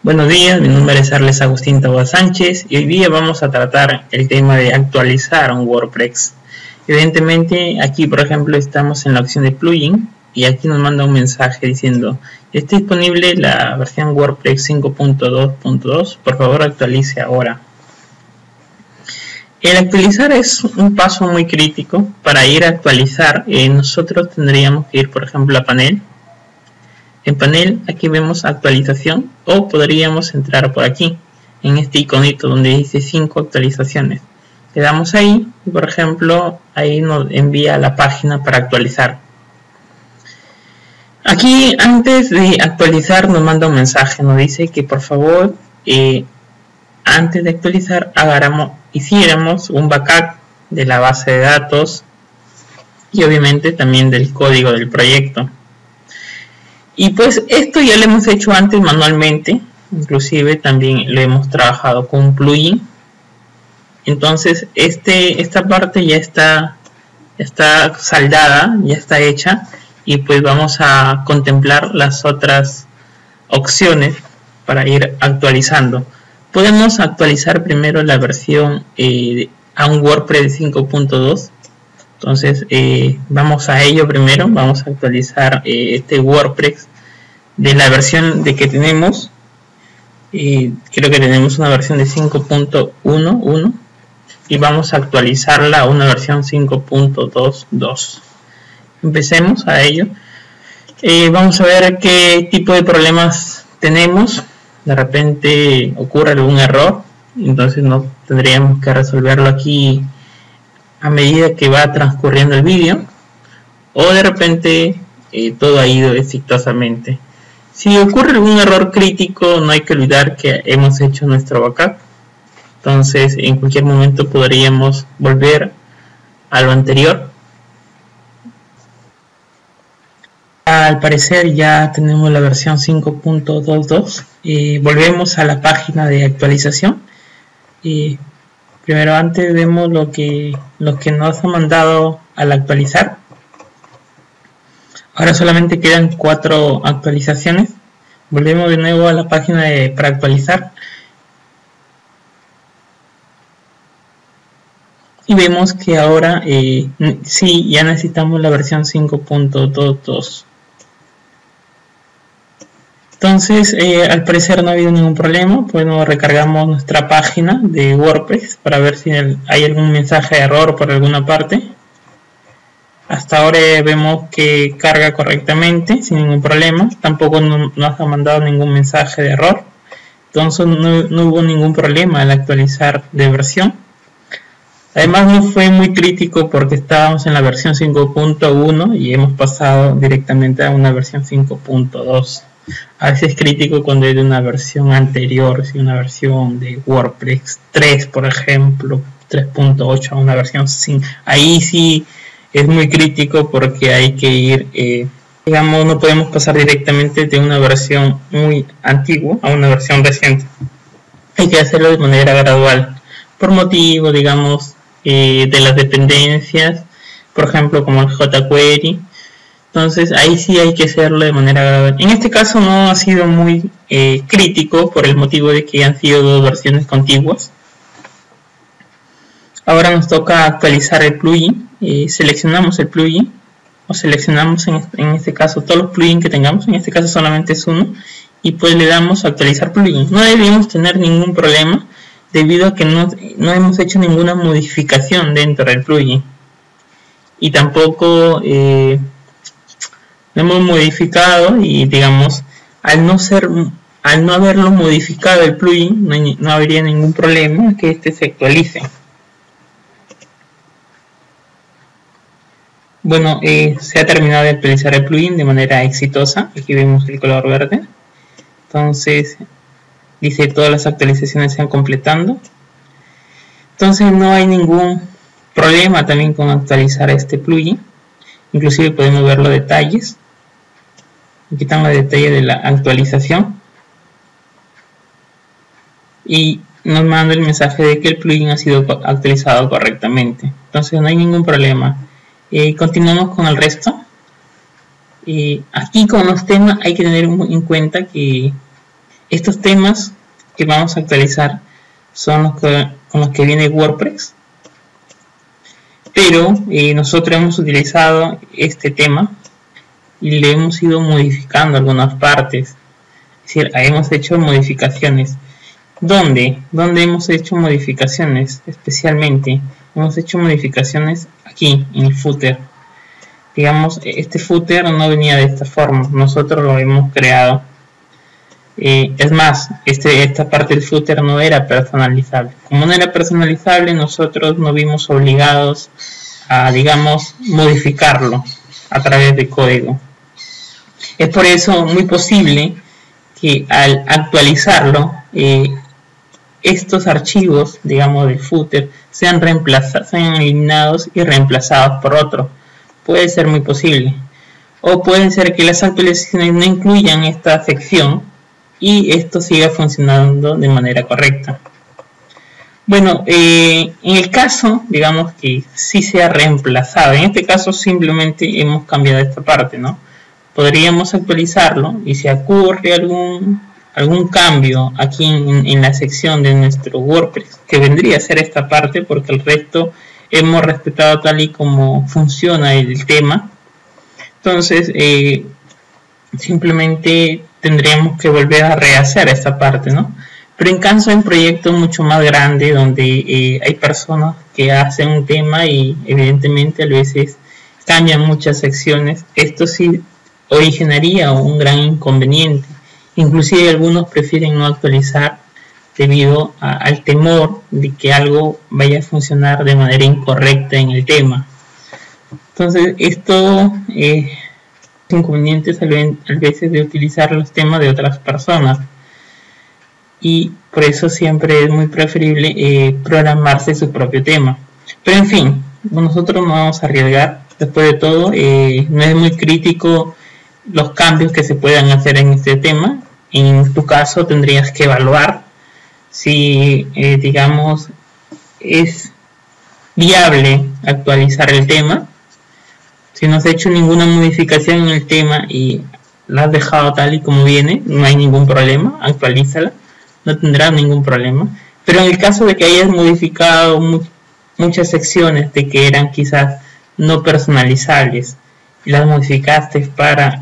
Buenos días, mi nombre es Arles Agustín Taboada Sánchez y hoy día vamos a tratar el tema de actualizar un WordPress. Evidentemente aquí por ejemplo estamos en la opción de plugin y aquí nos manda un mensaje diciendo: está disponible la versión WordPress 5.2.2, por favor actualice ahora. El actualizar es un paso muy crítico. Para ir a actualizar nosotros tendríamos que ir por ejemplo a panel. En panel aquí vemos actualización, o podríamos entrar por aquí en este iconito donde dice 5 actualizaciones. Le damos ahí y por ejemplo ahí nos envía a la página para actualizar. Aquí antes de actualizar nos manda un mensaje, nos dice que por favor antes de actualizar hiciéramos un backup de la base de datos y obviamente también del código del proyecto. Y pues esto ya lo hemos hecho antes manualmente, inclusive también lo hemos trabajado con un plugin. Entonces esta parte ya está saldada, ya está hecha, y pues vamos a contemplar las otras opciones para ir actualizando. Podemos actualizar primero la versión a un WordPress 5.2. Entonces vamos a ello primero. Vamos a actualizar este WordPress de la versión de que tenemos. Creo que tenemos una versión de 5.1.1 y vamos a actualizarla a una versión 5.2.2. Empecemos a ello. Vamos a ver qué tipo de problemas tenemos. De repente ocurre algún error, entonces no tendríamos que resolverlo aquí a medida que va transcurriendo el vídeo, o de repente todo ha ido exitosamente. Si ocurre algún error crítico, no hay que olvidar que hemos hecho nuestro backup, entonces en cualquier momento podríamos volver a lo anterior. Al parecer ya tenemos la versión 5.22 y volvemos a la página de actualización. Y primero, antes vemos lo que nos ha mandado al actualizar. Ahora solamente quedan 4 actualizaciones. Volvemos de nuevo a la página para actualizar. Y vemos que ahora sí, ya necesitamos la versión 5.22. Entonces, al parecer no ha habido ningún problema. Bueno, recargamos nuestra página de WordPress para ver si hay algún mensaje de error por alguna parte. Hasta ahora vemos que carga correctamente, sin ningún problema. Tampoco nos ha mandado ningún mensaje de error. Entonces no hubo ningún problema al actualizar de versión. Además no fue muy crítico porque estábamos en la versión 5.1 y hemos pasado directamente a una versión 5.2. A veces es crítico cuando es de una versión anterior, si una versión de WordPress 3, por ejemplo, 3.8 a una versión 5. Ahí sí es muy crítico porque hay que ir, digamos, no podemos pasar directamente de una versión muy antigua a una versión reciente. Hay que hacerlo de manera gradual, por motivo, digamos, de las dependencias, por ejemplo, como el jQuery. Entonces ahí sí hay que hacerlo de manera gradual. En este caso no ha sido muy crítico por el motivo de que han sido 2 versiones contiguas. Ahora nos toca actualizar el plugin. Seleccionamos el plugin, o seleccionamos en este caso todos los plugins que tengamos. En este caso solamente es uno, y pues le damos a actualizar plugin. No deberíamos tener ningún problema debido a que no hemos hecho ninguna modificación dentro del plugin, y tampoco lo hemos modificado, y digamos al no haberlo modificado el plugin no habría ningún problema que este se actualice. Bueno, se ha terminado de actualizar el plugin de manera exitosa. Aquí vemos el color verde. Entonces dice todas las actualizaciones se han completado. Entonces no hay ningún problema también con actualizar este plugin. Inclusive podemos ver los detalles. Aquí están los detalles de la actualización. Y nos manda el mensaje de que el plugin ha sido actualizado correctamente. Entonces no hay ningún problema. Continuamos con el resto. Aquí con los temas hay que tener en cuenta que estos temas que vamos a actualizar son los con los que viene WordPress, pero nosotros hemos utilizado este tema y le hemos ido modificando algunas partes, es decir, hemos hecho modificaciones. ¿Dónde hemos hecho modificaciones? Especialmente hemos hecho modificaciones aquí en el footer. Digamos, este footer no venía de esta forma, nosotros lo hemos creado. Es más, esta parte del footer no era personalizable. Como no era personalizable, nosotros nos vimos obligados a, digamos, modificarlo a través de código. Es por eso muy posible que al actualizarlo, estos archivos, digamos, del footer sean eliminados y reemplazados por otro. Puede ser muy posible. O puede ser que las actualizaciones no incluyan esta sección y esto siga funcionando de manera correcta. Bueno, en el caso, digamos que sí se ha reemplazado. En este caso simplemente hemos cambiado esta parte, ¿no? Podríamos actualizarlo y si ocurre algún cambio aquí en la sección de nuestro WordPress, que vendría a ser esta parte, porque el resto hemos respetado tal y como funciona el tema. Entonces simplemente tendríamos que volver a rehacer esta parte, ¿no? Pero en caso de un proyecto mucho más grande donde hay personas que hacen un tema y evidentemente a veces cambian muchas secciones, esto sí originaría un gran inconveniente. Inclusive algunos prefieren no actualizar debido al temor de que algo vaya a funcionar de manera incorrecta en el tema. Entonces estos inconvenientes a veces de utilizar los temas de otras personas, y por eso siempre es muy preferible programarse su propio tema. Pero en fin, nosotros no vamos a arriesgar. Después de todo, no es muy crítico los cambios que se puedan hacer en este tema. En tu caso tendrías que evaluar si digamos es viable actualizar el tema. Si no has hecho ninguna modificación en el tema y la has dejado tal y como viene, no hay ningún problema, actualízala, no tendrás ningún problema. Pero en el caso de que hayas modificado muchas secciones de que eran quizás no personalizables y las modificaste para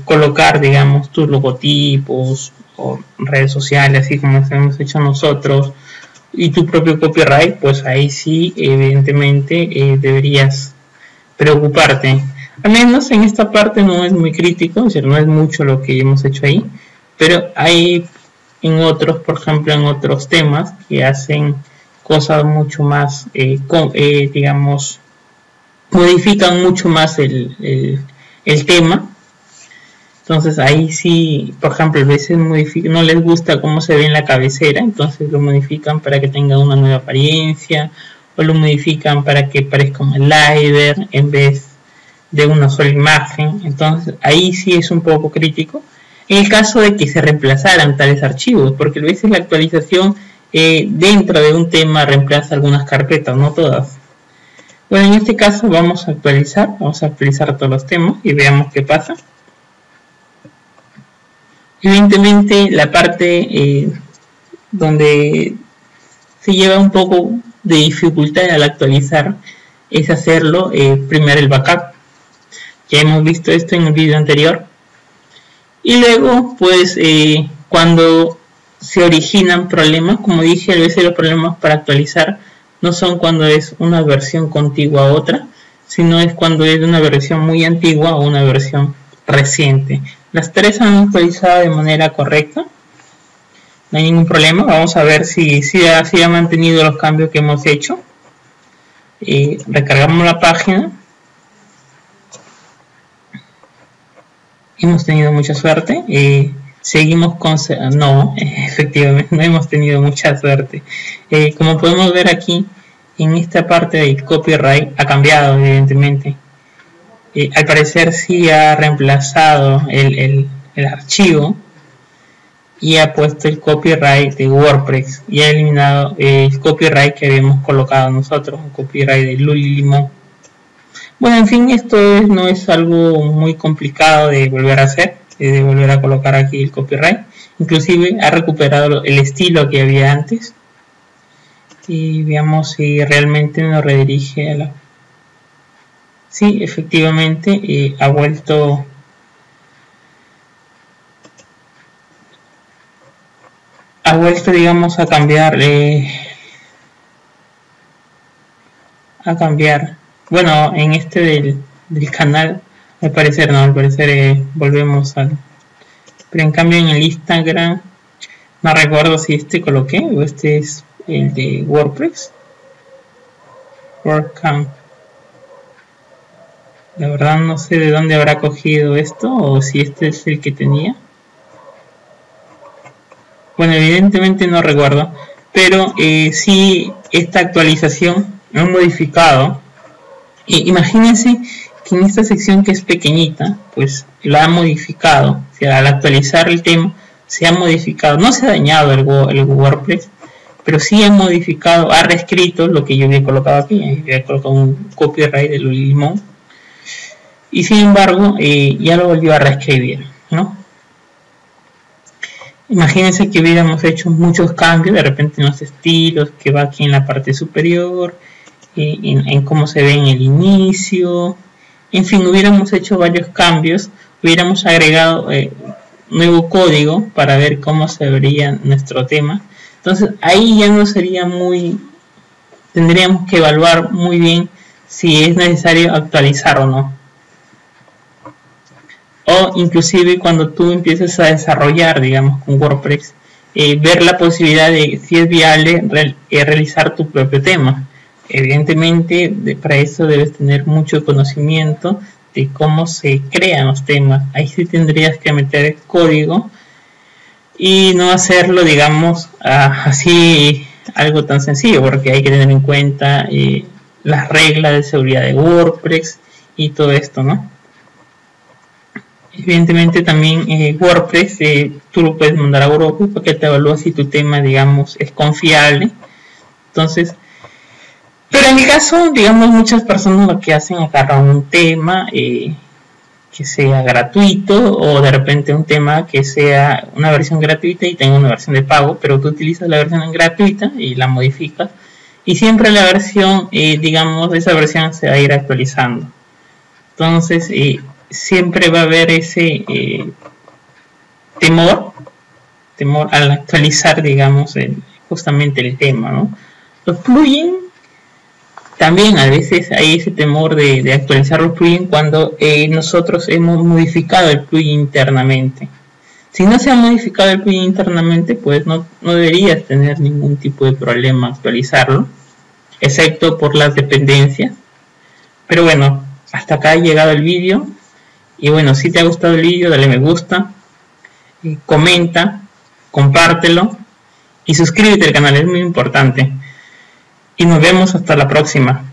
colocar, digamos, tus logotipos o redes sociales, así como hemos hecho nosotros, y tu propio copyright, pues ahí sí, evidentemente, deberías preocuparte. Al menos en esta parte no es muy crítico, es decir, no es mucho lo que hemos hecho ahí, pero hay en otros, por ejemplo, en otros temas que hacen cosas mucho más, digamos, modifican mucho más el tema. Entonces ahí sí, por ejemplo, a veces no les gusta cómo se ve en la cabecera, entonces lo modifican para que tenga una nueva apariencia, o lo modifican para que parezca un slider en vez de una sola imagen. Entonces ahí sí es un poco crítico en el caso de que se reemplazaran tales archivos, porque a veces la actualización dentro de un tema reemplaza algunas carpetas, no todas. Bueno, en este caso vamos a actualizar todos los temas y veamos qué pasa. Evidentemente la parte donde se lleva un poco de dificultad al actualizar es hacerlo primero el backup. Ya hemos visto esto en el vídeo anterior. Y luego, pues, cuando se originan problemas, como dije, a veces los problemas para actualizar no son cuando es una versión contigua a otra, sino es cuando es una versión muy antigua o una versión reciente. Las tres han actualizado de manera correcta, no hay ningún problema. Vamos a ver si ha mantenido los cambios que hemos hecho. Recargamos la página. Hemos tenido mucha suerte. Seguimos con... No, efectivamente no hemos tenido mucha suerte. Como podemos ver aquí, en esta parte del copyright ha cambiado, evidentemente. Al parecer sí ha reemplazado el archivo y ha puesto el copyright de WordPress y ha eliminado el copyright que habíamos colocado nosotros, un copyright de Luli Limón. Bueno, en fin, esto no es algo muy complicado de volver a hacer, de volver a colocar aquí el copyright. inclusive ha recuperado el estilo que había antes. Y veamos si realmente nos redirige a la... Sí, efectivamente ha vuelto digamos a cambiar bueno, en este del canal al parecer volvemos al... Pero en cambio en el Instagram no recuerdo si este coloqué o este es el de WordPress, WordCamp. La verdad no sé de dónde habrá cogido esto o si este es el que tenía. Bueno, evidentemente no recuerdo, pero sí, esta actualización lo han modificado. Imagínense que en esta sección que es pequeñita, pues la ha modificado. O sea, al actualizar el tema se ha modificado. No se ha dañado el WordPress, pero sí ha modificado, ha reescrito lo que yo había colocado aquí. Había colocado un copyright de Limón. Y sin embargo, ya lo volvió a reescribir, ¿no? Imagínense que hubiéramos hecho muchos cambios de repente en los estilos, que va aquí en la parte superior, en cómo se ve en el inicio, en fin, hubiéramos hecho varios cambios, hubiéramos agregado nuevo código para ver cómo se vería nuestro tema. Entonces ahí ya no sería tendríamos que evaluar muy bien si es necesario actualizar o no. O inclusive cuando tú empieces a desarrollar, digamos, con WordPress, ver la posibilidad de si es viable realizar tu propio tema. Evidentemente, para eso debes tener mucho conocimiento de cómo se crean los temas. Ahí sí tendrías que meter el código y no hacerlo, digamos, así algo tan sencillo, porque hay que tener en cuenta las reglas de seguridad de WordPress y todo esto, ¿no? Evidentemente también WordPress tú lo puedes mandar a WordPress para que te evalúe si tu tema, digamos, es confiable. Entonces, pero en mi caso, digamos, muchas personas lo que hacen es agarrar un tema que sea gratuito, o de repente un tema que sea una versión gratuita y tenga una versión de pago, pero tú utilizas la versión gratuita y la modificas, y siempre la versión, digamos, esa versión se va a ir actualizando. Entonces, siempre va a haber ese temor al actualizar, digamos, justamente el tema, ¿no? Los plugins también a veces hay ese temor de actualizar los plugins cuando nosotros hemos modificado el plugin internamente. Si no se ha modificado el plugin internamente, pues no deberías tener ningún tipo de problema actualizarlo, excepto por las dependencias. Pero bueno, hasta acá ha llegado el vídeo. Y bueno, si te ha gustado el vídeo, dale me gusta, comenta, compártelo y suscríbete al canal, es muy importante. Y nos vemos hasta la próxima.